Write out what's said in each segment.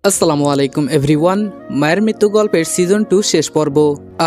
আসসালামু আলাইকুম এভরিওয়ান। মায়ের মৃত্যু গল্পের সিজন 2 শেষ পর্ব।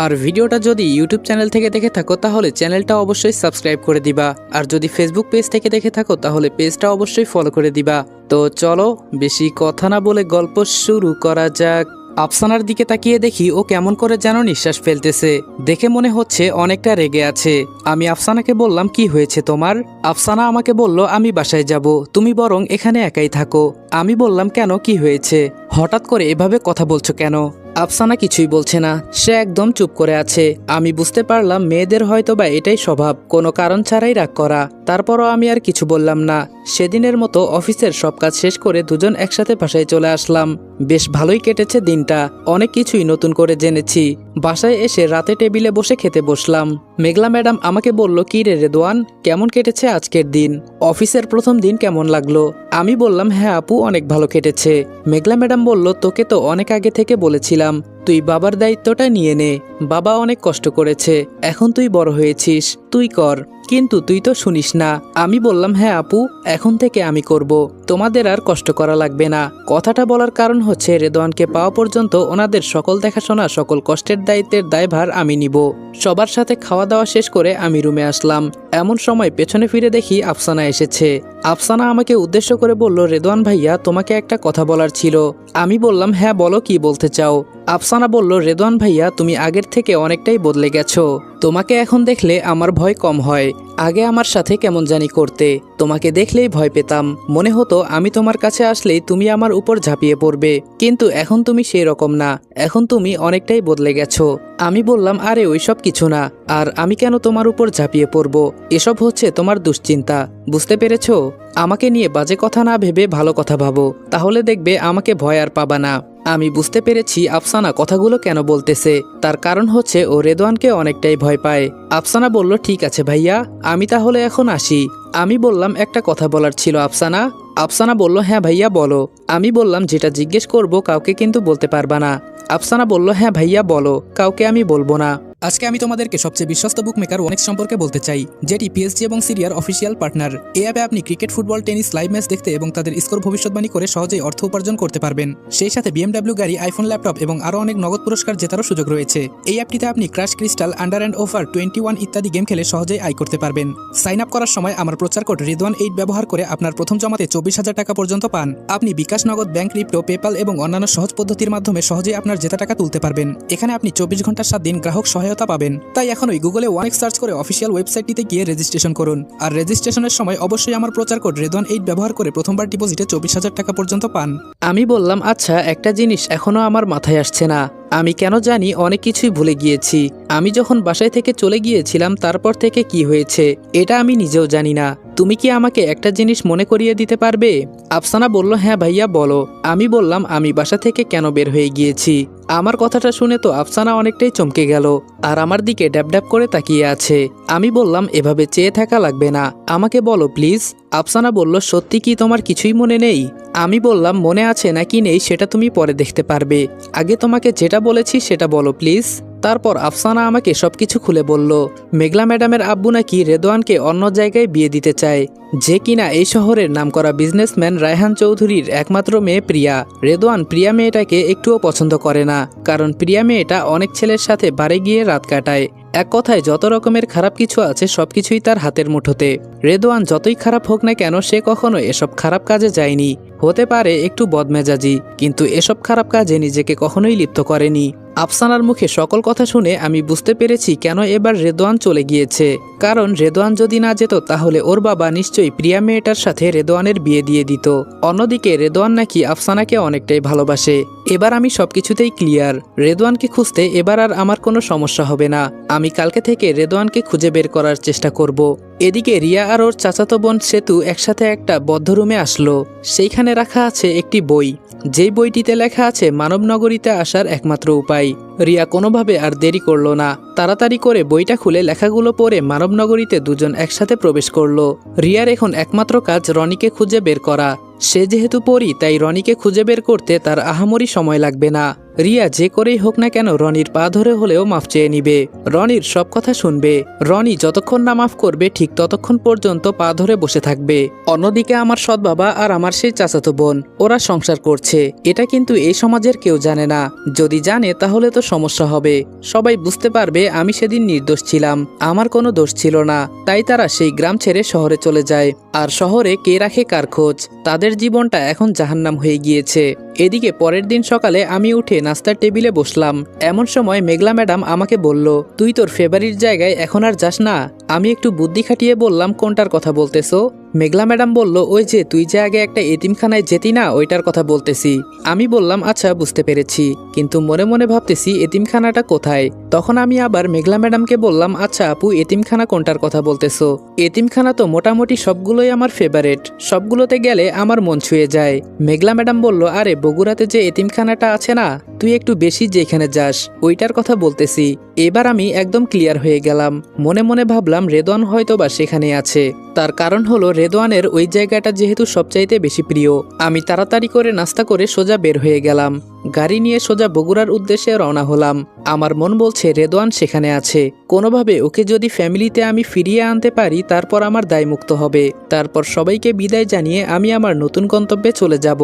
আর ভিডিওটা যদি ইউটিউব চ্যানেল থেকে দেখে থাকো তাহলে চ্যানেলটা অবশ্যই সাবস্ক্রাইব করে দিবা, আর যদি ফেসবুক পেজ থেকে দেখে থাকো তাহলে পেজটা অবশ্যই ফলো করে দিবা। তো চলো বেশি কথা না বলে গল্প শুরু করা যাক। আফসানার দিকে তাকিয়ে দেখি ও কেমন করে যেন নিঃশ্বাস ফেলতেছে, দেখে মনে হচ্ছে অনেকটা রেগে আছে। আমি আফসানাকে বললাম, কি হয়েছে তোমার? আফসানা আমাকে বলল, আমি বাসায় যাব, তুমি বরং এখানে একাই থাকো। আমি বললাম, কেন, কি হয়েছে? হঠাৎ করে এভাবে কথা বলছো কেন? আফসানা কিছুই বলছে না, সে একদম চুপ করে আছে। আমি বুঝতে পারলাম মেয়েদের হয়তোবা এটাই স্বভাব, কোনো কারণ ছাড়াই রাগ করা। তারপরও আমি আর কিছু বললাম না। সেদিনের মতো অফিসের সব কাজ শেষ করে দুজন একসাথে বাসায় চলে আসলাম। বেশ ভালোই কেটেছে দিনটা, অনেক কিছুই নতুন করে জেনেছি। বাসায় এসে রাতে টেবিলে বসে খেতে বসলাম। মেঘলা ম্যাডাম আমাকে বলল, কি রে রেদওয়ান, কেমন কেটেছে আজকের দিন? অফিসের প্রথম দিন কেমন লাগলো? আমি বললাম, হ্যাঁ আপু, অনেক ভালো কেটেছে। মেঘলা ম্যাডাম বলল, তোকে তো অনেক আগে থেকে বলেছিলাম তুই বাবার দায়িত্বটা নিয়ে নে, বাবা অনেক কষ্ট করেছে, এখন তুই বড় হয়েছিস, তুই কর, কিন্তু তুই তো শুনিস না। আমি বললাম, হ্যাঁ আপু, এখন থেকে আমি করব, তোমাদের আর কষ্ট করা লাগবে না। কথাটা বলার কারণ হচ্ছে রেদওয়ানকে পাওয়া পর্যন্ত ওনাদের সকল দেখাশোনা, সকল কষ্টের দায়িত্বের দায়ভার আমি নিব। সবার সাথে খাওয়া দাওয়া শেষ করে আমি রুমে আসলাম। এমন সময় পেছনে ফিরে দেখি আফসানা এসেছে। আফসানা আমাকে উদ্দেশ্য করে বলল, রেদওয়ান ভাইয়া, তোমাকে একটা কথা বলার ছিল। আমি বললাম, হ্যাঁ বলো, কি বলতে চাও? আফসানা বলল, রেদওয়ান ভাইয়া, তুমি আগের থেকে অনেকটাই বদলে গেছো। তোমাকে এখন দেখলে আমার ভয় কম হয়। আগে আমার সাথে কেমন জানি করতে, তোমাকে দেখলেই ভয় পেতাম, মনে হতো আমি তোমার কাছে আসলেই তুমি আমার উপর ঝাঁপিয়ে পড়বে, কিন্তু এখন তুমি সেই রকম না, এখন তুমি অনেকটাই বদলে গেছো। আমি বললাম, আরে ওইসব কিছু না, আর আমি কেন তোমার উপর ঝাঁপিয়ে পড়ব? এসব হচ্ছে তোমার দুশ্চিন্তা, বুঝতে পেরেছো? আমাকে নিয়ে বাজে কথা না ভেবে ভালো কথা ভাবো, তাহলে দেখবে আমাকে ভয় আর পাবা না। আমি বুঝতে পেরেছি আফসানা কথাগুলো কেন বলতেছে, তার কারণ হচ্ছে ও রেদওয়ানকে অনেকটাই ভয় পায়। আফসানা বলল, ঠিক আছে ভাইয়া, আমি তাহলে এখন আসি। আমি বললাম, একটা কথা বলার ছিল আফসানা। আফসানা বলল, হ্যাঁ ভাইয়া বলো। আমি বললাম, যেটা জিজ্ঞেস করব কাউকে কিন্তু বলতে পারবা না। আফসানা বলল, হ্যাঁ ভাইয়া বলো, কাউকে আমি বলবো না। আজকে আমি তোমাদেরকে সবচেয়ে বিশ্বস্ত বুকমেকার ওনেক্স সম্পর্কে বলতে চাই, যেটি পিএসজি এবং সিরিয়ার অফিসিয়াল পার্টনার। এই অ্যাপে আপনি cricket, football, tennis live match দেখতে এবং তাদের স্কোর ভবিষ্যৎবাণী করে সহজেই অর্থ উপার্জন করতে পারবেন। সেই সাথে বিএমডব্লিউ গাড়ি, আইফোন, ল্যাপটপ এবং আরও অনেক নগদ পুরস্কার জেতারও সুযোগ রয়েছে। এই অ্যাপটিতে আপনি crash, crystal, under and over 21 ইত্যাদি গেম খেলে সহজেই আয় করতে পারবেন। সাইন আপ করার সময় আমার প্রচার কোড রিদওয়ান8 ব্যবহার করে আপনার প্রথম জমাতে 24,000 টাকা পর্যন্ত পান। আপনি বিকাশ, নগদ, ব্যাংক, ক্রিপ্টো, পেপাল এবং অন্যান্য সহজ পদ্ধতির মাধ্যমে সহজেই আপনার জেতা টাকা তুলতে পারবেন। এখানে আপনি 24 ঘন্টার 7 দিন গ্রাহক সহায়তা পাবেন। তাই এখনই গুগলে ওয়ানেক্স সার্চ করে অফিসিয়াল ওয়েবসাইটটিতে গিয়ে রেজিস্ট্রেশন করুন। আর রেজিস্ট্রেশনের সময় অবশ্যই আমার প্রচার কোড রেদওয়ান8 ব্যবহার করে প্রথমবার ডিপোজিটে 24,000 টাকা পর্যন্ত পান। আমি বললাম, আচ্ছা, একটা জিনিস এখনো আমার মাথায় আসছে না, আমি কেন জানি অনেক কিছুই ভুলে গিয়েছি। আমি যখন বাসায় থেকে চলে গিয়েছিলাম তারপর থেকে কি হয়েছে এটা আমি নিজেও জানি না। তুমি কি আমাকে একটা জিনিস মনে করিয়ে দিতে পারবে? আফসানা বলল, হ্যাঁ ভাইয়া বলো। আমি বললাম, আমি বাসা থেকে কেন বের হয়ে গিয়েছি। আমার কথাটা শুনে তো আফসানা অনেকটাই চমকে গেল আর আমার দিকে ড্যাব ড্যাব করে তাকিয়ে আছে। আমি বললাম, এভাবে চেয়ে থাকা লাগবে না, আমাকে বলো প্লিজ। আফসানা বলল, সত্যি কি তোমার কিছুই মনে নেই? আমি বললাম, মনে আছে নাকি নেই সেটা তুমি পরে দেখতে পারবে, আগে তোমাকে যেটা বলেছি সেটা বলো প্লিজ। তারপর আফসানা আমাকে সবকিছু খুলে বলল। মেঘলা ম্যাডামের আব্বু নাকি রেদওয়ানকে অন্য জায়গায় বিয়ে দিতে চায়, যে কিনা এই শহরের নামকরা বিজনেসম্যান রায়হান চৌধুরীর একমাত্র মেয়ে প্রিয়া। রেদওয়ান প্রিয়া মেয়েটাকে একটুও পছন্দ করে না, কারণ প্রিয়া মেয়েটা অনেক ছেলের সাথে বারে গিয়ে রাত কাটায়। এক কথায় যত রকমের খারাপ কিছু আছে সবকিছুই তার হাতের মুঠোতে। রেদওয়ান যতই খারাপ হোক না কেন সে কখনো এসব খারাপ কাজে যায়নি। হতে পারে একটু বদমেজাজি, কিন্তু এসব খারাপ কাজে নিজেকে কখনোই লিপ্ত করেনি। আফসানার মুখে সকল কথা শুনে আমি বুঝতে পেরেছি কেন এবার রেদওয়ান চলে গিয়েছে। কারণ রেদওয়ান যদি না যেত তাহলে ওর বাবা নিশ্চয়ই প্রিয়া মেয়েটার সাথে রেদওয়ানের বিয়ে দিয়ে দিত। অন্যদিকে রেদওয়ান নাকি আফসানাকে অনেকটাই ভালোবাসে। এবার আমি সবকিছুতেই ক্লিয়ার, রেদওয়ানকে খুঁজতে এবার আর আমার কোনো সমস্যা হবে না। আমি কালকে থেকে রেদওয়ানকে খুঁজে বের করার চেষ্টা করব। এদিকে রিয়া আর ওর চাচাতো বোন সেতু একসাথে একটা বদ্ধ রুমে আসলো। সেইখানে রাখা আছে একটি বই, যেই বইটিতে লেখা আছে মানবনগরীতে আসার একমাত্র উপায়। রিয়া কোনোভাবে আর দেরি করলো না, তাড়াতাড়ি করে বইটা খুলে লেখাগুলো পড়ে মানবনগরীতে দুজন একসাথে প্রবেশ করলো। রিয়ার এখন একমাত্র কাজ রনিকে খুঁজে বের করা। সে যেহেতু পড়ি, তাই রনিকে খুঁজে বের করতে তার আহামরি সময় লাগবে না। রিয়া যে করেই হোক না কেন রনির পা ধরে হলেও মাফ চেয়ে নিবে, রনির সব কথা শুনবে। রনি যতক্ষণ না মাফ করবে ঠিক ততক্ষণ পর্যন্ত পা ধরে বসে থাকবে। অন্যদিকে আমার সৎ বাবা আর আমার সেই চাচাতো বোন, ওরা সংসার করছে। এটা কিন্তু এই সমাজের কেউ জানে না। যদি জানে তাহলে তো সমস্যা হবে। সবাই বুঝতে পারবে আমি সেদিন নির্দোষ ছিলাম, আমার কোনো দোষ ছিল না। তাই তারা সেই গ্রাম ছেড়ে শহরে চলে যায়। আর শহরে কে রাখে কার খোঁজ? তাদের জীবনটা এখন জাহান্নাম হয়ে গিয়েছে। এদিকে পরের দিন সকালে আমি উঠে নাস্তার টেবিলে বসলাম। এমন সময় মেঘলা ম্যাডাম আমাকে বলল, তুই তোর ফেভারিট জায়গায় এখন আর যাস না? আমি একটু বুদ্ধি খাটিয়ে বললাম, কোনটার কথা বলতেছো? মেঘলা ম্যাডাম বলল, ওই যে তুই যে আগে একটা এতিমখানায় যেতি না, ওইটার কথা বলতেছি। আমি বললাম, আচ্ছা বুঝতে পেরেছি, কিন্তু মনে মনে ভাবতেছি এতিমখানাটা কোথায়। তখন আমি আবার মেঘলা ম্যাডামকে বললাম, আচ্ছা আপু, এতিমখানা কোনটার কথা বলতেছো? এতিমখানা তো মোটামুটি সবগুলোই আমার ফেভারিট, সবগুলোতে গেলে আমার মন ছুঁয়ে যায়। মেঘলা ম্যাডাম বলল, আরে বগুড়াতে যে এতিমখানাটা আছে না, তুই একটু বেশি যেখানে যাস, ওইটার কথা বলতেছি। এবার আমি একদম ক্লিয়ার হয়ে গেলাম। মনে মনে ভাবলাম রেদওয়ান হয়তোবা সেখানে আছে। তার কারণ হলো রেদওয়ানের ওই জায়গাটা যেহেতু সবচাইতে বেশি প্রিয়। আমি তাড়াতাড়ি করে নাস্তা করে সোজা বের হয়ে গেলাম। গাড়ি নিয়ে সোজা বগুড়ার উদ্দেশ্যে রওনা হলাম। আমার মন বলছে রেদওয়ান সেখানে আছে, কোনোভাবে ওকে যদি ফ্যামিলিতে আমি ফিরিয়ে আনতে পারি তারপর আমার দায়মুক্ত হবে। তারপর সবাইকে বিদায় জানিয়ে আমি আমার নতুন গন্তব্যে চলে যাব।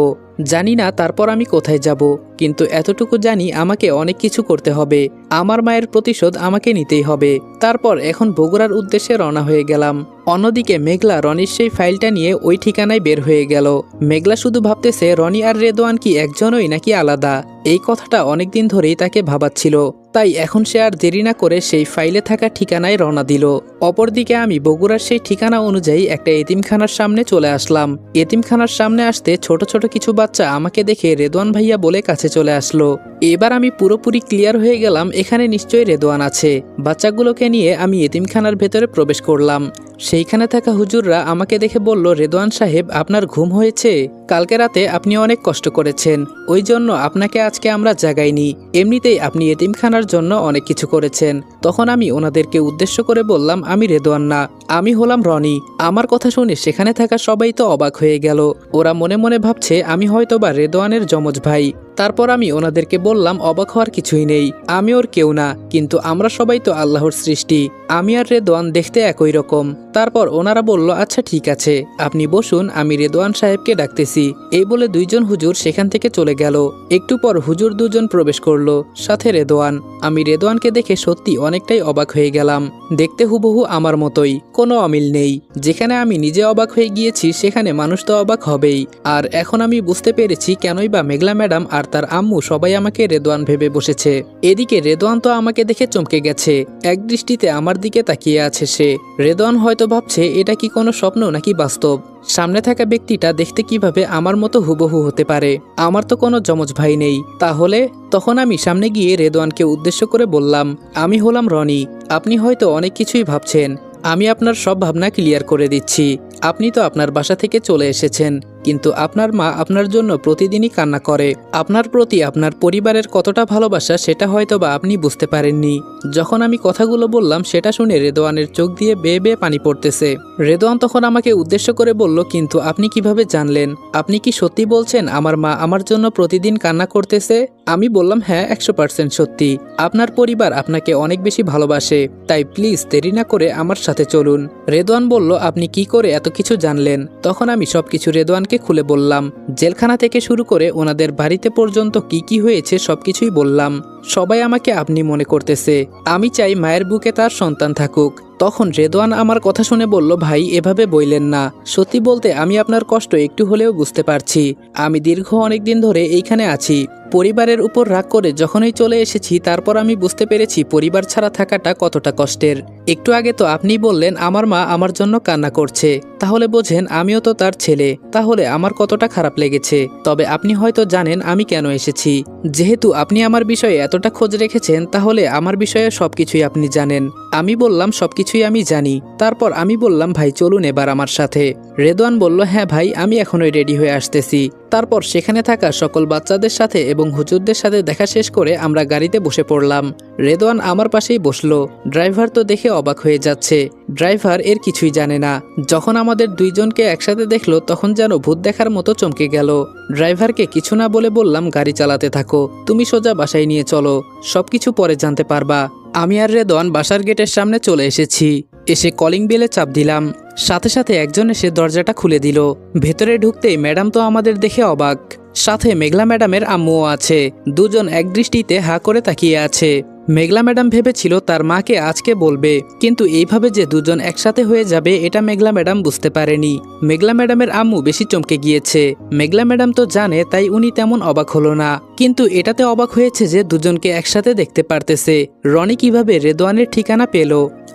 জানি না তারপর আমি কোথায় যাব, কিন্তু এতটুকু জানি আমাকে অনেক কিছু করতে হবে। আমার মায়ের প্রতিশোধ আমাকে নিতেই হবে। তারপর এখন বগুড়ার উদ্দেশ্যে রওনা হয়ে গেলাম। অন্যদিকে মেঘলা রনির সেই ফাইলটা নিয়ে ওই ঠিকানায় বের হয়ে গেল। মেঘলা শুধু ভাবতেছে রনি আর রেদওয়ান কি একজনই নাকি আলাদা। এই কথাটা অনেকদিন ধরেই তাকে ভাবাচ্ছিল। তাই এখন সে আর দেরি না করে সেই ফাইলে থাকা ঠিকানায় রওনা দিল। অপরদিকে আমি বগুড়ার সেই ঠিকানা অনুযায়ী একটা এতিমখানার সামনে চলে আসলাম। এতিমখানার সামনে আসতে ছোট ছোট কিছু বাচ্চা আমাকে দেখে রেদওয়ান ভাইয়া বলে কাছে চলে আসলো। এবার আমি পুরোপুরি ক্লিয়ার হয়ে গেলাম, এখানে নিশ্চয়ই রেদওয়ান আছে। বাচ্চাগুলোকে নিয়ে আমি এতিমখানার ভেতরে প্রবেশ করলাম। সেইখানে থাকা হুজুররা আমাকে দেখে বলল, রেদওয়ান সাহেব, আপনার ঘুম হয়েছে? কালকে রাতে আপনি অনেক কষ্ট করেছেন, ওই জন্য আপনাকে আজকে আমরা জাগাইনি। এমনিতেই আপনি এতিমখানার জন্য অনেক কিছু করেছেন। তখন আমি ওনাদেরকে উদ্দেশ্য করে বললাম, আমি রেদওয়ান না, আমি হলাম রনি। আমার কথা শুনে সেখানে থাকা সবাই তো অবাক হয়ে গেল। ওরা মনে মনে ভাবছে আমি হয়তোবা রেদওয়ানের যমজ ভাই। তারপর আমি ওনাদেরকে বললাম, অবাক হওয়ার কিছুই নেই, আমি ওর কেউ না, কিন্তু আমরা সবাই তো আল্লাহর সৃষ্টি। আমি আর রেদওয়ান দেখতে একই রকম। তারপর ওনারা বলল, আচ্ছা ঠিক আছে, আপনি বসুন, আমি রেদওয়ান সাহেবকে ডাকতেছি। এই বলে দুইজন হুজুর সেখান থেকে চলে গেল। একটু পর হুজুর দুজন প্রবেশ করলো, সাথে রেদওয়ান। আমি রেদওয়ানকে দেখে সত্যি অনেকটাই অবাক হয়ে গেলাম। দেখতে হুবহু আমার মতোই, কোনো অমিল নেই। যেখানে আমি নিজে অবাক হয়ে গিয়েছি সেখানে মানুষ তো অবাক হবেই। আর এখন আমি বুঝতে পেরেছি কেনই বা মেঘলা ম্যাডাম আর তার আম্মু সবাই আমাকে রেদওয়ান ভেবে বসেছে। এদিকে রেদওয়ান তো আমাকে দেখে চমকে গেছে, এক দৃষ্টিতে আমার দিকে তাকিয়ে আছে সে। রেদওয়ান হয়তো ভাবছে এটা কি কোনো স্বপ্ন নাকি বাস্তব। সামনে থাকা ব্যক্তিটা দেখতে কিভাবে আমার মতো হুবহু হতে পারে? আমার তো কোনো যমজ ভাই নেই। তাহলে? তখন আমি সামনে গিয়ে রেদওয়ানকে উদ্দেশ্য করে বললাম, আমি হলাম রনি। আপনি হয়তো অনেক কিছুই ভাবছেন, আমি আপনার সব ভাবনা ক্লিয়ার করে দিচ্ছি। আপনি তো আপনার বাসা থেকে চলে এসেছেন, কিন্তু আপনার মা আপনার জন্য প্রতিদিনই কান্না করে। আপনার প্রতি আপনার পরিবারের কতটা ভালোবাসা সেটা হয়তো বা আপনি বুঝতে পারেননি। যখন আমি কথাগুলো বললাম সেটা শুনে রেদওয়ানের চোখ দিয়ে বেয়ে বেয়ে পানি পড়তেছে। রেদওয়ান তখন আমাকে উদ্দেশ্য করে বলল, কিন্তু আপনি কিভাবে জানলেন? আপনি কি সত্যি বলছেন আমার মা আমার জন্য প্রতিদিন কান্না করতেছে? আমি বললাম, হ্যাঁ 100% সত্যি। আপনার পরিবার আপনাকে অনেক বেশি ভালোবাসে, তাই প্লিজ দেরি না করে আমার সাথে চলুন। রেদওয়ান বলল, আপনি কি করে এত কিছু জানলেন? তখন আমি সবকিছু রেদওয়ানকে খুলে বললাম। জেলখানা থেকে শুরু করে ওনাদের বাড়িতে পর্যন্ত কি কি হয়েছে সবকিছুই বললাম। সবাই আমাকে আপনি মনে করতেছে। আমি চাই মায়ের বুকে তার সন্তান থাকুক। তখন রেদওয়ান আমার কথা শুনে বলল, ভাই এভাবে বইলেন না। সত্যি বলতে আমি আপনার কষ্ট একটু হলেও বুঝতে পারছি। আমি দীর্ঘ অনেক দিন ধরে এইখানে আছি। পরিবারের উপর রাগ করে যখনই চলে এসেছি তারপর আমি বুঝতে পেরেছি পরিবার ছাড়া থাকাটা কতটা কষ্টের। একটু আগে তো আপনি বললেন আমার মা আমার জন্য কান্না করছে, তাহলে বোঝেন আমিও তো তার ছেলে, তাহলে আমার কতটা খারাপ লেগেছে। তবে আপনি হয়তো জানেন আমি কেন এসেছি। যেহেতু আপনি আমার বিষয়ে এতটা খোঁজ রেখেছেন তাহলে আমার বিষয়ে সবকিছুই আপনি জানেন। আমি বললাম, সবকিছু কিছুই আমি জানি। তারপর আমি বললাম ভাই চলুন এবার আমার সাথে। রেদওয়ান বলল হ্যাঁ ভাই আমি এখনই রেডি হয়ে আসতেছি। তারপর সেখানে থাকা সকল বাচ্চাদের সাথে এবং হুজুরদের সাথে দেখা শেষ করে আমরা গাড়িতে বসে পড়লাম। রেদওয়ান আমার পাশেই বসলো। ড্রাইভার তো দেখে অবাক হয়ে যাচ্ছে। ড্রাইভার এর কিছুই জানে না। যখন আমাদের দুইজনকে একসাথে দেখলো তখন যেন ভূত দেখার মতো চমকে গেল। ড্রাইভারকে কিছু না বলে বললাম গাড়ি চালাতে থাকো, তুমি সোজা বাসায় নিয়ে চলো, সবকিছু পরে জানতে পারবা। আমি আর রেদওয়ান বাসার গেটের সামনে চলে এসেছি। এসে কলিং বেলে চাপ দিলাম। সাথে সাথে একজন এসে দরজাটা খুলে দিল। ভেতরে ঢুকতেই ম্যাডাম তো আমাদের দেখে অবাক। সাথে মেঘলা ম্যাডামের আম্মুও আছে। দুজন এক দৃষ্টিতে হা করে তাকিয়ে আছে। মেঘলা ম্যাডাম ভেবেছিল তার মাকে আজকে বলবে, কিন্তু এইভাবে যে দুজন একসাথে হয়ে যাবে এটা মেঘলা ম্যাডাম বুঝতে পারেনি। মেঘলা ম্যাডামের আম্মু বেশি চমকে গিয়েছে। মেঘলা ম্যাডাম তো জানে, তাই উনি তেমন অবাক হলো না, কিন্তু এটাতে অবাক হয়েছে যে দুজনকে একসাথে দেখতে পারতেছে। রনি কিভাবে রেদওয়ানের ঠিকানা পেল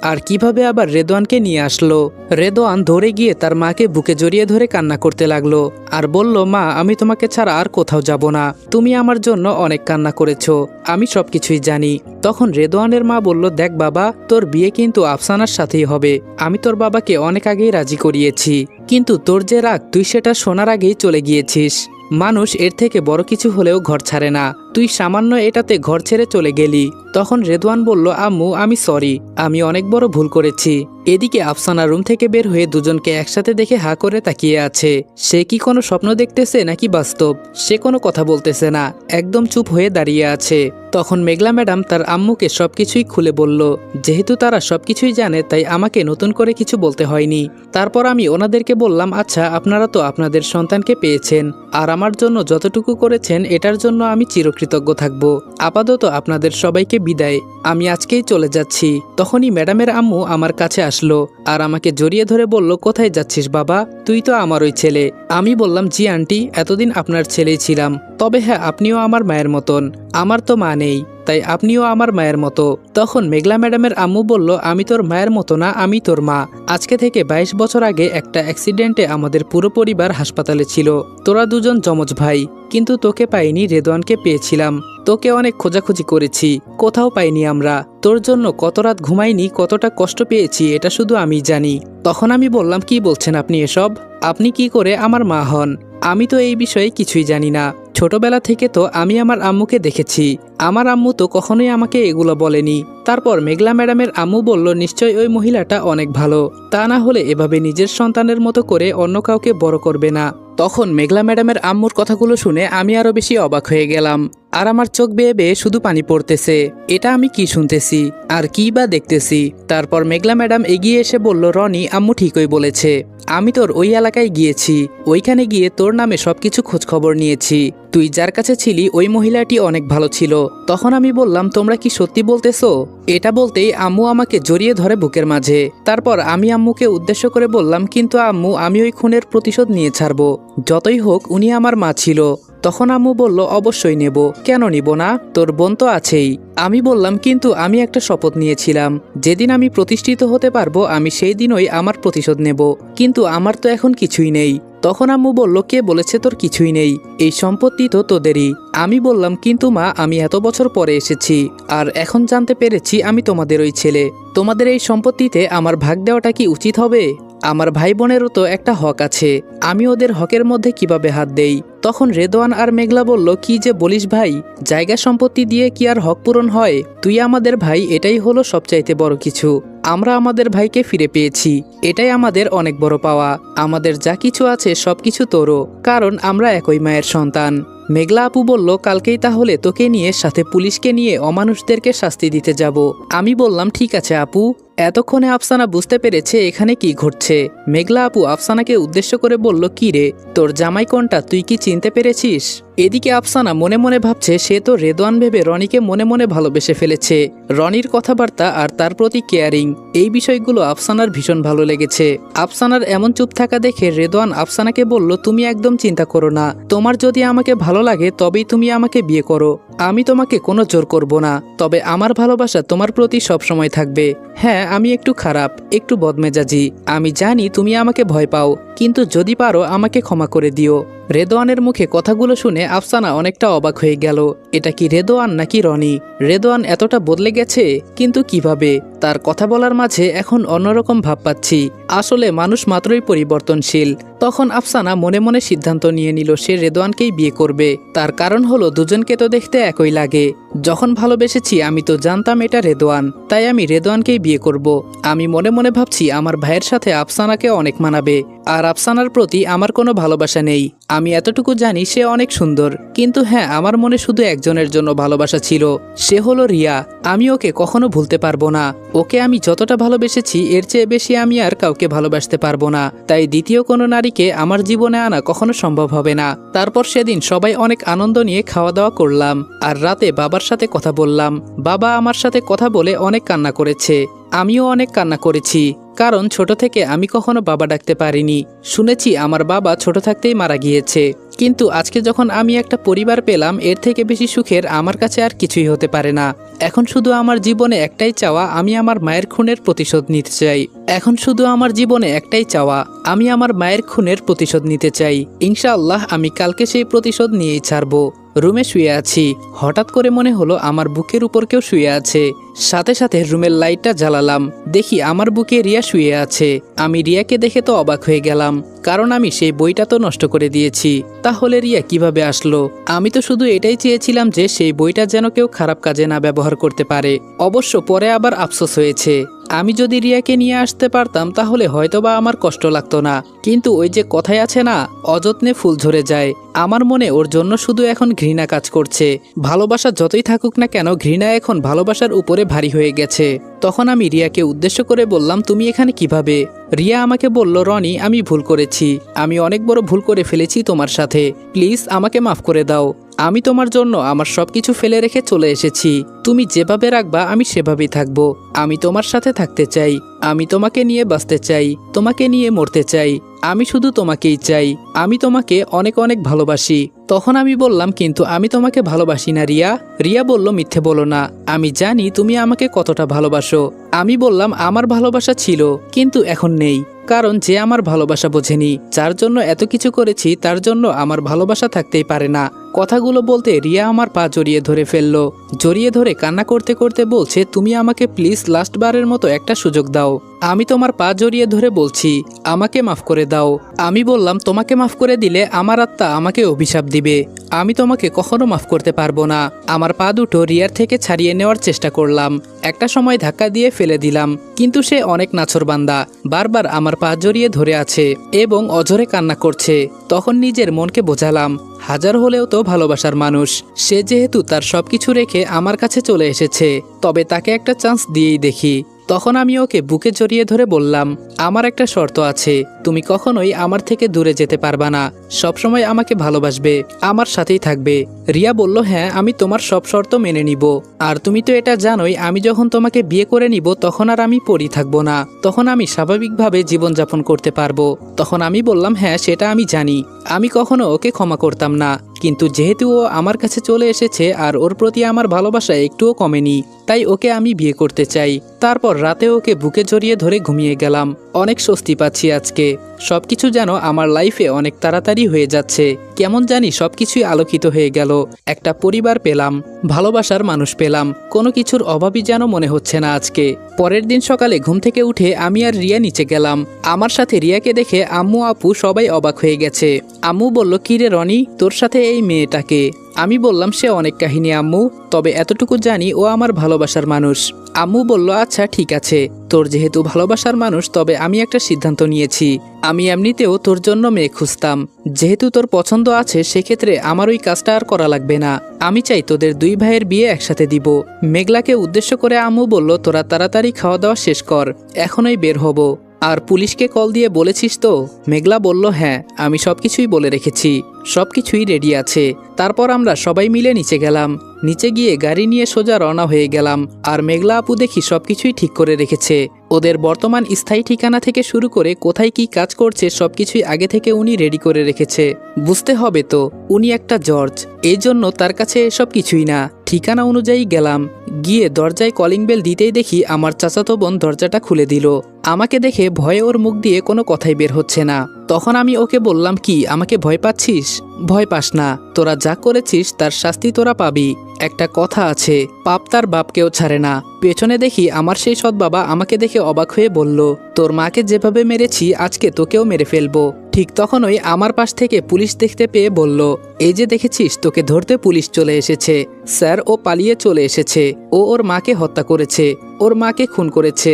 আর কিভাবে আবার রেদওয়ানকে নিয়ে আসলো। রেদওয়ান ধরে গিয়ে তার মাকে বুকে জড়িয়ে ধরে কান্না করতে লাগলো আর বলল, মা আমি তোমাকে ছাড়া আর কোথাও যাব না, তুমি আমার জন্য অনেক কান্না করেছো, আমি সবকিছুই জানি। তখন রেদওয়ানের মা বলল, দেখ বাবা, তোর বিয়ে কিন্তু আফসানার সাথেই হবে। আমি তোর বাবাকে অনেক আগেই রাজি করিয়েছি, কিন্তু তোর যে রাগ তুই সেটা শোনার আগেই চলে গিয়েছিস। মানুষ এর থেকে বড় কিছু হলেও ঘর ছাড়ে না, তুই সামান্য এটাতে ঘর ছেড়ে চলে গেলি। তখন রেদওয়ান বলল, আম্মু আমি সরি, আমি অনেক বড় ভুল করেছি। এদিকে আফসানা রুম থেকে বের হয়ে দুজনকে একসাথে দেখে হা করে তাকিয়ে আছে। সে কি কোনো স্বপ্ন দেখতেছে নাকি বাস্তব? সে কোনো কথা বলতেছে না, একদম চুপ হয়ে দাঁড়িয়ে আছে। তখন মেঘলা ম্যাডাম তার আম্মুকে সবকিছুই খুলে বলল। যেহেতু তারা সবকিছুই জানে তাই আমাকে নতুন করে কিছু বলতে হয়নি। তারপর আমি ওনাদেরকে বললাম, আচ্ছা আপনারা তো আপনাদের সন্তানকে পেয়েছেন, আর আমার জন্য যতটুকু করেছেন এটার জন্য আমি চিরকৃতজ্ঞ থাকব। আপাতত আপনাদের সবাইকে বিদায়, আমি আজকেই চলে যাচ্ছি। তখনই ম্যাডামের আম্মু আমার কাছে আসলো আর আমাকে জড়িয়ে ধরে বলল, কোথায় যাচ্ছিস বাবা, তুই তো আমার ওই ছেলে। আমি বললাম, জি আন্টি, এতদিন আপনার ছেলেই ছিলাম, তবে হ্যাঁ আপনিও আমার মায়ের মতন, আমার তো মা নেই, তাই আপনিও আমার মায়ের মতো। তখন মেঘলা ম্যাডামের আম্মু বলল, আমি তোর মায়ের মতো না, আমি তোর মা। আজকে থেকে 22 বছর আগে একটা অ্যাক্সিডেন্টে আমাদের পুরো পরিবার হাসপাতালে ছিল। তোরা দুজন যমজ ভাই, কিন্তু তোকে পাইনি, রেদওয়ানকে পেয়েছিলাম। তোকে অনেক খোঁজাখুঁজি করেছি, কোথাও পাইনি আমরা। তোর জন্য কত রাত ঘুমাইনি, কতটা কষ্ট পেয়েছি এটা শুধু আমি জানি। তখন আমি বললাম, কি বলছেন আপনি এসব? আপনি কি করে আমার মা হন? আমি তো এই বিষয়ে কিছুই জানি না। ছোটবেলা থেকে তো আমি আমার আম্মুকে দেখেছি, আমার আম্মু তো কখনোই আমাকে এগুলো বলেনি। তারপর মেঘলা ম্যাডামের আম্মু বলল, নিশ্চয়ই ওই মহিলাটা অনেক ভালো, তা না হলে এভাবে নিজের সন্তানের মতো করে অন্য কাউকে বড় করবে না। তখন মেঘলা ম্যাডামের আম্মুর কথাগুলো শুনে আমি আরো বেশি অবাক হয়ে গেলাম, আর আমার চোখ বেয়ে বেয়ে শুধু পানি পড়তেছে। এটা আমি কি শুনতেছি আর কি বা দেখতেছি? তারপর মেঘলা ম্যাডাম এগিয়ে এসে বলল, রনি, আম্মু ঠিকই বলেছে, আমি তোর ওই এলাকায় গিয়েছি, ওইখানে গিয়ে তোর নামে সবকিছু খোঁজ খবর নিয়েছি। তুই যার কাছে ছিলি ওই মহিলাটি অনেক ভালো ছিল। তখন আমি বললাম, তোমরা কি সত্যি বলতেছো? এটা বলতেই আম্মু আমাকে জড়িয়ে ধরে বুকের মাঝে। তারপর আমি আম্মুকে উদ্দেশ্য করে বললাম, কিন্তু আম্মু, আমি ওই খুনের প্রতিশোধ নিয়ে ছাড়বো, যতই হোক উনি আমার মা ছিল। তখন আম্মু বলল, অবশ্যই নেব, কেন নিব না, তোর বোন তো আছেই। আমি বললাম, কিন্তু আমি একটা শপথ নিয়েছিলাম, যেদিন আমি প্রতিষ্ঠিত হতে পারবো আমি সেই দিনই আমার প্রতিশোধ নেব, কিন্তু আমার তো এখন কিছুই নেই। তখন আম্মু বলল, কে বলেছে তোর কিছুই নেই, এই সম্পত্তি তো তোদেরই। আমি বললাম, কিন্তু মা, আমি এত বছর পরে এসেছি আর এখন জানতে পেরেছি আমি তোমাদের ওই ছেলে, তোমাদের এই সম্পত্তিতে আমার ভাগ দেওয়াটা কি উচিত হবে? আমার ভাই বোনেরও তো একটা হক আছে, আমি ওদের হকের মধ্যে কিভাবে হাত দেই? তখন রেদওয়ান আর মেঘলা বলল, কি যে বলিস ভাই, জায়গা সম্পত্তি দিয়ে কি আর হক পূরণ হয়? তুই আমাদের ভাই, এটাই হলো সবচাইতে বড় কিছু। আমরা আমাদের ভাইকে ফিরে পেয়েছি, এটাই আমাদের অনেক বড় পাওয়া। আমাদের যা কিছু আছে সবকিছু তোরও, কারণ আমরা একই মায়ের সন্তান। মেঘলা আপু বলল, কালকেই তাহলে তোকে নিয়ে সাথে পুলিশকে নিয়ে অমানুষদেরকে শাস্তি দিতে যাব। আমি বললাম, ঠিক আছে আপু। এতক্ষণে আফসানা বুঝতে পেরেছে এখানে কি ঘটছে। মেঘলা আপু আফসানাকে উদ্দেশ্য করে বলল, কি রে, তোর জামাই কোনটা, তুই কি চিনতে পেরেছিস? এদিকে আফসানা মনে মনে ভাবছে সে তো রেদওয়ান ভেবে রনিকে মনে মনে ভালোবেসে ফেলেছে। রনির কথাবার্তা আর তার প্রতি কেয়ারিং, এই বিষয়গুলো আফসানার ভীষণ ভালো লেগেছে। আফসানার এমন চুপ থাকা দেখে রেদওয়ান আফসানাকে বলল, তুমি একদম চিন্তা করো না, তোমার যদি আমাকে ভালো লাগে তবেই তুমি আমাকে বিয়ে করো, আমি তোমাকে কোনো জোর করব না, তবে আমার ভালোবাসা তোমার প্রতি সবসময় থাকবে। হ্যাঁ, আমি একটু খারাপ, একটু বদমেজাজি, আমি জানি তুমি আমাকে ভয় পাও, কিন্তু যদি পারো আমাকে ক্ষমা করে দিও। রেদোয়ানের মুখে কথাগুলো শুনে আফসানা অনেকটা অবাক হয়ে গেল। এটা কি রেদোয়ান নাকি রনি? রেদোয়ান এতটা বদলে গেছে, কিন্তু কিভাবে? তার কথা বলার মাঝে এখন অন্যরকম ভাব পাচ্ছি। আসলে মানুষ মাত্রই পরিবর্তনশীল। তখন আফসানা মনে মনে সিদ্ধান্ত নিয়ে নিল সে রেদোয়ানকেই বিয়ে করবে। তার কারণ হলো দুজনকে তো দেখতে একই লাগে। যখন ভালোবেসেছি আমি তো জানতাম এটা রেদোয়ান, তাই আমি রেদোয়ানকেই বিয়ে করব। আমি মনে মনে ভাবছি আমার ভাইয়ের সাথে আফসানাকে অনেক মানাবে। আর আফসানার প্রতি আমার কোনো ভালোবাসা নেই। আমি এতটুকু জানি সে অনেক সুন্দর, কিন্তু হ্যাঁ, আমার মনে শুধু একজনের জন্য ভালোবাসা ছিল, সে হলো রিয়া। আমি ওকে কখনো ভুলতে পারবো না। ওকে আমি যতটা ভালোবেসেছি এর চেয়ে বেশি আমি আর কাউকে ভালোবাসতে পারবো না। তাই দ্বিতীয় কোনো নারীকে আমার জীবনে আনা কখনো সম্ভব হবে না। তারপর সেদিন সবাই অনেক আনন্দ নিয়ে খাওয়া দাওয়া করলাম, আর রাতে বাবার সাথে কথা বললাম। বাবা আমার সাথে কথা বলে অনেক কান্না করেছে। আমিও অনেক কান্না করেছি, কারণ ছোট থেকে আমি কখনো বাবা ডাকতে পারিনি। শুনেছি আমার বাবা ছোট থাকতেই মারা গিয়েছে, কিন্তু আজকে যখন আমি একটা পরিবার পেলাম, এর থেকে বেশি সুখের আমার কাছে আর কিছুই হতে পারে না। এখন শুধু আমার জীবনে একটাই চাওয়া, আমি আমার মায়ের খুনের প্রতিশোধ নিতে চাই। এখন শুধু আমার জীবনে একটাই চাওয়া, আমি আমার মায়ের খুনের প্রতিশোধ নিতে চাই। ইনশাআল্লাহ আমি কালকে সেই প্রতিশোধ নিয়েই ছাড়বো। রুমে শুয়ে আছি, হঠাৎ করে মনে হলো আমার বুকের উপর কেউ শুয়ে আছে। সাথে সাথে রুমের লাইটটা জ্বালালাম, দেখি আমার বুকে রিয়া শুয়ে আছে। আমি রিয়াকে দেখে তো অবাক হয়ে গেলাম, কারণ আমি সেই বইটা তো নষ্ট করে দিয়েছি। তাহলে রিয়া কিভাবে আসলো? আমি তো শুধু এটাই চেয়েছিলাম যে সেই বইটা যেন কেউ খারাপ কাজে না ব্যবহার করতে পারে। অবশ্য পরে আবার আফসোস হয়েছে, আমি যদি রিয়াকে নিয়ে আসতে পারতাম তাহলে হয়তোবা আমার কষ্ট লাগতো না। কিন্তু ওই যে কথাই আছে না, অযত্নে ফুল ঝরে যায়। আমার মনে ওর জন্য শুধু এখন ঘৃণা কাজ করছে। ভালোবাসা যতই থাকুক না কেন, ঘৃণা এখন ভালোবাসার উপরে ভারী হয়ে গেছে। তখন আমি রিয়াকে উদ্দেশ্য করে বললাম, তুমি এখানে কিভাবে? রিয়া আমাকে বলল, রনি, আমি ভুল করেছি। আমি অনেক বড় ভুল করে ফেলেছি তোমার সাথে। প্লিজ আমাকে মাফ করে দাও। আমি তোমার জন্য আমার সবকিছু ফেলে রেখে চলে এসেছি। তুমি যেভাবে রাখবা আমি সেভাবেই থাকবো। আমি তোমার সাথে থাকতে চাই। আমি তোমাকে নিয়ে বাঁচতে চাই, তোমাকে নিয়ে মরতে চাই। আমি শুধু তোমাকেই চাই। আমি তোমাকে অনেক অনেক ভালোবাসি। তখন আমি বললাম, কিন্তু আমি তোমাকে ভালোবাসি না রিয়া। রিয়া বলল, মিথ্যে বলো না, আমি জানি তুমি আমাকে কতটা ভালোবাসো। আমি বললাম, আমার ভালোবাসা ছিল, কিন্তু এখন নেই। কারণ যে আমার ভালোবাসা বোঝেনি, যার জন্য এত কিছু করেছি, তার জন্য আমার ভালোবাসা থাকতেই পারে না। কথাগুলো বলতে রিয়া আমার পা জড়িয়ে ধরে ফেললো। জড়িয়ে ধরে কান্না করতে করতে বলছে, তুমি আমাকে প্লিজ লাস্টবারের মতো একটা সুযোগ দাও। আমি তোমার পা জড়িয়ে ধরে বলছি, আমাকে মাফ করে দাও। আমি বললাম, তোমাকে মাফ করে দিলে আমার আত্মা আমাকে অভিশাপ দিবে। আমি তোমাকে কখনো মাফ করতে পারবো না। আমার পা দুটো রিয়ার থেকে ছাড়িয়ে নেওয়ার চেষ্টা করলাম। একটা সময় ধাক্কা দিয়ে ফেলে দিলাম, কিন্তু সে অনেক নাছোড়বান্দা। বারবার আমার পা জড়িয়ে ধরে আছে এবং অঝরে কান্না করছে। তখন নিজের মনকে বোঝালাম, হাজার হলেও তো ভালোবাসার মানুষ। সে যেহেতু তার সবকিছু রেখে আমার কাছে চলে এসেছে, তবে তাকে একটা চান্স দিয়েই দেখি। তখন আমি ওকে বুকে জড়িয়ে ধরে বললাম, আমার একটা শর্ত আছে, তুমি কখনোই আমার থেকে দূরে যেতে পারবা না। সবসময় আমাকে ভালোবাসবে, আমার সাথেই থাকবে। রিয়া বলল, হ্যাঁ, আমি তোমার সব শর্ত মেনে নিব। আর তুমি তো এটা জানোই, আমি যখন তোমাকে বিয়ে করে নিব তখন আর আমি পড়ি থাকবো না। তখন আমি স্বাভাবিকভাবে জীবনযাপন করতে পারবো। তখন আমি বললাম, হ্যাঁ, সেটা আমি জানি। আমি কখনো ওকে ক্ষমা করতাম না, কিন্তু যেহেতু ও আমার কাছে চলে এসেছে আর ওর প্রতি আমার ভালোবাসা একটুও কমেনি, তাই ওকে আমি বিয়ে করতে চাই। তারপর রাতে ওকে বুকে জড়িয়ে ধরে ঘুমিয়ে গেলাম। অনেক স্বস্তি পাচ্ছি আজকে। সবকিছু যেন আমার লাইফে অনেক তাড়াতাড়ি হয়ে যাচ্ছে। কেমন জানি সবকিছুই আলোকিত হয়ে গেল। একটা পরিবার পেলাম, ভালোবাসার মানুষ পেলাম। কোনো কিছুর অভাবই যেন মনে হচ্ছে না আজকে। পরের দিন সকালে ঘুম থেকে উঠে আমি আর রিয়া নিচে গেলাম। আমার সাথে রিয়াকে দেখে আম্মু আপু সবাই অবাক হয়ে গেছে। আম্মু বলল, কি রে রনি, তোর সাথে এই মেয়েটাকে? আমি বললাম, সে অনেক কাহিনী আম্মু, তবে এতটুকু জানি ও আমার ভালোবাসার মানুষ। আম্মু বলল, আচ্ছা ঠিক আছে, তোর যেহেতু ভালোবাসার মানুষ, তবে আমি একটা সিদ্ধান্ত নিয়েছি। আমি এমনিতেও তোর জন্য মেয়ে খুঁজতাম। যেহেতু তোর পছন্দ আছে, সেক্ষেত্রে আমার ওই কাজটা আর করা লাগবে না। আমি চাই তোদের দুই ভাইয়ের বিয়ে একসাথে দিব। মেঘলাকে উদ্দেশ্য করে আম্মু বলল, তোরা তাড়াতাড়ি খাওয়া দাওয়া শেষ কর, এখনই বের হব। আর পুলিশকে কল দিয়ে বলেছিস তো? মেঘলা বলল, হ্যাঁ, আমি সবকিছুই বলে রেখেছি, সবকিছুই রেডি আছে। তারপর আমরা সবাই মিলে নিচে গেলাম। নিচে গিয়ে গাড়ি নিয়ে সোজা রওনা হয়ে গেলাম। আর মেঘলা আপু দেখি সবকিছুই ঠিক করে রেখেছে। ওদের বর্তমান স্থায়ী ঠিকানা থেকে শুরু করে কোথায় কি কাজ করছে সবকিছুই আগে থেকে উনি রেডি করে রেখেছে। বুঝতে হবে তো, উনি একটা জর্জ, এই জন্য তার কাছে এসব কিছুই না। ঠিকানা অনুযায়ী গেলাম। গিয়ে দরজায় কলিং বেল দিতেই দেখি আমার চাচাতো বোন দরজাটা খুলে দিল। আমাকে দেখে ভয়ে ওর মুখ দিয়ে কোনো কথাই বের হচ্ছে না। তখন আমি ওকে বললাম, কি আমাকে ভয় পাচ্ছিস? ভয় পাস না, তোরা যা করেছিস তার শাস্তি তোরা পাবি। একটা কথা আছে, পাপ তার বাপকেও ছাড়ে না। পেছনে দেখি আমার সেই সৎ বাবা আমাকে দেখে অবাক হয়ে বলল, তোর মাকে যেভাবে মেরেছি আজকে তোকেও মেরে ফেলবো। ঠিক তখনই আমার পাশ থেকে পুলিশ দেখতে পেয়ে বলল, এই যে দেখেছিস, তোকে ধরতে পুলিশ চলে এসেছে। স্যার, ও পালিয়ে চলে এসেছে। ও ওর মাকে হত্যা করেছে, ওর মাকে খুন করেছে।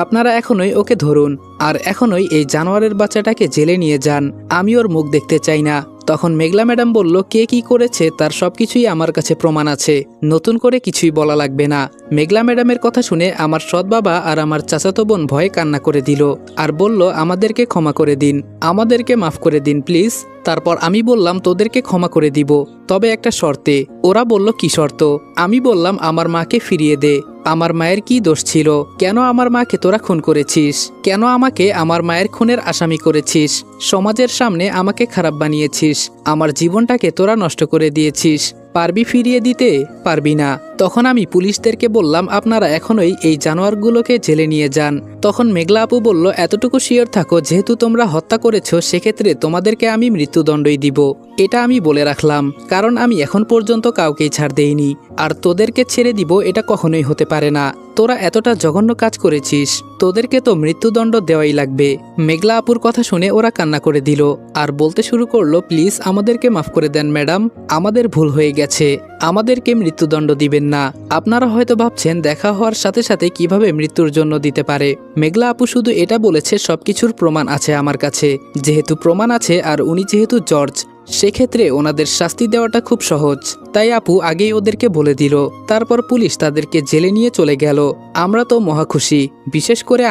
আপনারা এখনই ওকে ধরুন, আর এখনই এই জানোয়ারের বাচ্চাটাকে জেলে নিয়ে যান। আমি ওর মুখ দেখতে চাই না। তখন মেঘলা ম্যাডাম বলল, কে কি করেছে তার সবকিছুই আমার কাছে প্রমাণ আছে, নতুন করে কিছুই বলা লাগবে না। মেঘলা ম্যাডামের কথা শুনে আমার সৎ বাবা আর আমার চাচাতো বোন ভয়ে কান্না করে দিল আর বলল, আমাদেরকে ক্ষমা করে দিন, আমাদেরকে মাফ করে দিন প্লিজ। তারপর আমি বললাম, তোদেরকে ক্ষমা করে দিব, তবে একটা শর্তে। ওরা বলল, কি শর্ত? আমি বললাম, আমার মাকে ফিরিয়ে দে। আমার মায়ের কি দোষ ছিল? কেন আমার মাকে তোরা খুন করেছিস? কেন আমাকে আমার মায়ের খুনের আসামি করেছিস? সমাজের সামনে আমাকে খারাপ বানিয়েছিস, আমার জীবনটাকে তোরা নষ্ট করে দিয়েছিস। পারবি ফিরিয়ে দিতে? পারবি না। তখন আমি পুলিশদেরকে বললাম, আপনারা এখনই এই জানোয়ারগুলোকে জেলে নিয়ে যান। তখন মেঘলা আপু বলল, এতটুকু শিওর থাকো, যেহেতু তোমরা হত্যা করেছো সেক্ষেত্রে তোমাদেরকে আমি মৃত্যুদণ্ডই দিব। এটা আমি বলে রাখলাম, কারণ আমি এখন পর্যন্ত কাউকেই ছাড় দেইনি, আর তোদেরকে ছেড়ে দিব এটা কখনোই হতে পারে না। তোরা এতটা জঘন্য কাজ করেছিস, তোদেরকে তো মৃত্যুদণ্ড দেওয়াই লাগবে। মেঘলা আপুর কথা শুনে ওরা কান্না করে দিল আর বলতে শুরু করলো, প্লিজ আমাদেরকে মাফ করে দেন ম্যাডাম, আমাদের ভুল হয়ে গেছে, আমাদেরকে মৃত্যুদণ্ড দিবেন না। আপনারা হয়তো ভাবছেন দেখা হওয়ার সাথে সাথে কিভাবে মৃত্যুর জন্য দিতে পারে। মেঘলা আপু শুধু এটা বলেছে, সবকিছুর প্রমাণ আছে আমার কাছে। যেহেতু প্রমাণ আছে আর উনি যেহেতু জর্জ, সেক্ষেত্রে ওনাদের শাস্তি দেওয়াটা খুব সহজ। তাই আপু আগেই ওদেরকে বলে দিল। তারপর পুলিশ তাদেরকে জেলে নিয়ে চলে গেল। আমরা তো মহা খুশি, বিশেষ করে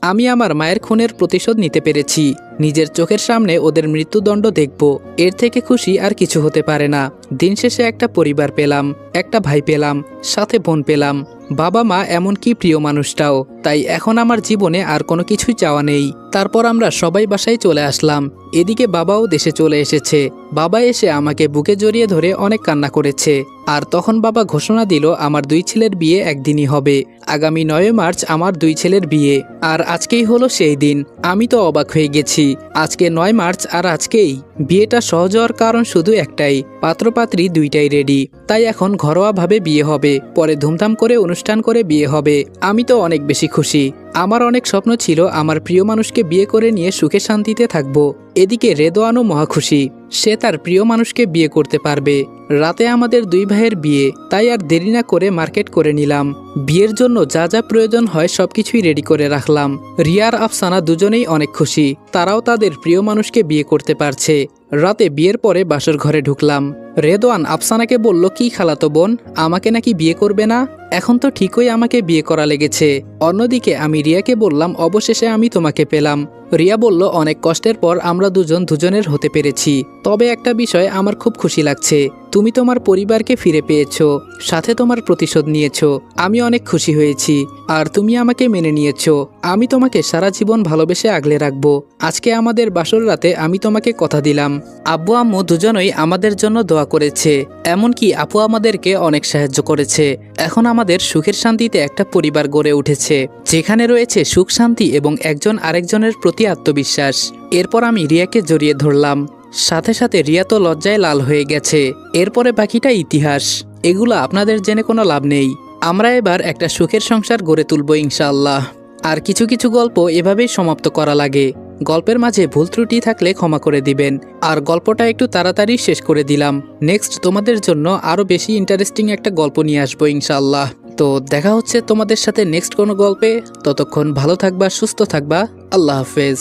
আমি আমার মায়ের খুনের প্রতিশোধ নিতে পেরেছি। নিজের চোখের সামনে ওদের মৃত্যুদণ্ড দেখব, এর থেকে খুশি আর কিছু হতে পারে না। দিন শেষে একটা পরিবার পেলাম, একটা ভাই পেলাম, সাথে বোন পেলাম, বাবা মা, এমনকি প্রিয় মানুষটাও। তাই এখন আমার জীবনে আর কোনো কিছুই চাওয়া নেই। তারপর আমরা সবাই বাসায় চলে আসলাম। এদিকে বাবাও দেশে চলে এসেছে। বাবা এসে আমাকে বুকে জড়িয়ে ধরে অনেক কান্না করেছে। আর তখন বাবা ঘোষণা দিল, আমার 2 ছেলের বিয়ে একদিনই হবে। আগামী 9 মার্চ আমার 2 ছেলের বিয়ে। আর আজকেই হলো সেই দিন। আমি তো অবাক হয়ে গেছি। আজকে 9 মার্চ আর আজকেই বিয়েটা সহজ হওয়ার কারণ শুধু একটাই, পাত্রপাত্রী দুইটাই রেডি। তাই এখন ঘরোয়াভাবে বিয়ে হবে, পরে ধুমধাম করে অনুষ্ঠান করে বিয়ে হবে। আমি তো অনেক বেশি খুশি। আমার অনেক স্বপ্ন ছিল আমার প্রিয় মানুষকে বিয়ে করে নিয়ে সুখে শান্তিতে থাকবো। এদিকে রেদওয়ানও মহা খুশি, সে তার প্রিয় মানুষকে বিয়ে করতে পারবে। রাতে আমাদের 2 ভাইয়ের বিয়ে, তাই আর দেরি না করে মার্কেট করে নিলাম। বিয়ের জন্য যা যা প্রয়োজন হয় সবকিছুই রেডি করে রাখলাম। রিয়া আর আফসানা দুজনেই অনেক খুশি, তারাও তাদের প্রিয় মানুষকে বিয়ে করতে পারছে। রাতে বিয়ের পরে বাসর ঘরে ঢুকলাম। রেদওয়ান আফসানাকে বলল, কি খালাতো বোন, আমাকে নাকি বিয়ে করবে না? এখন তো ঠিকই আমাকে বিয়ে করা লেগেছে। অন্যদিকে আমি রিয়াকে বললাম, অবশেষে আমি তোমাকে পেলাম। রিয়া বলল, অনেক কষ্টের পর আমরা দুজন দুজনের হতে পেরেছি। তবে একটা বিষয় আমার খুব খুশি লাগছে, তুমি তোমার পরিবারকে ফিরে পেয়েছো, সাথে তোমার প্রতিশোধ নিয়েছো। আমি অনেক খুশি হয়েছি, আর তুমি আমাকে মেনে নিয়েছো। আমি তোমাকে সারা জীবন ভালোবেসে আগলে রাখবো। আজকে আমাদের বাসর রাতে আমি তোমাকে কথা দিলাম। আব্বু আম্মু দুজনই আমাদের জন্য দোয়া করেছে, এমনকি আপু আমাদেরকে অনেক সাহায্য করেছে। এখন আমাদের সুখের শান্তিতে একটা পরিবার গড়ে উঠেছে, যেখানে রয়েছে সুখ শান্তি এবং একজন আরেকজনের প্রতি আত্মবিশ্বাস। এরপর আমি রিয়াকে জড়িয়ে ধরলাম, সাথে সাথে রিয়া তো লজ্জায় লাল হয়ে গেছে। এরপরে বাকিটা ইতিহাস, এগুলো আপনাদের জেনে কোনো লাভ নেই। আমরা এবার একটা সুখের সংসার গড়ে তুলব ইনশাআল্লাহ। আর কিছু কিছু গল্প এভাবেই সমাপ্ত করা লাগে। গল্পের মাঝে ভুল ত্রুটি থাকলে ক্ষমা করে দিবেন। আর গল্পটা একটু তাড়াতাড়ি শেষ করে দিলাম। নেক্সট তোমাদের জন্য আরও বেশি ইন্টারেস্টিং একটা গল্প নিয়ে আসবো ইনশাআল্লাহ। তো দেখা হচ্ছে তোমাদের সাথে নেক্সট কোনো গল্পে। ততক্ষণ ভালো থাকবা, সুস্থ থাকবা। আল্লাহ হাফেজ।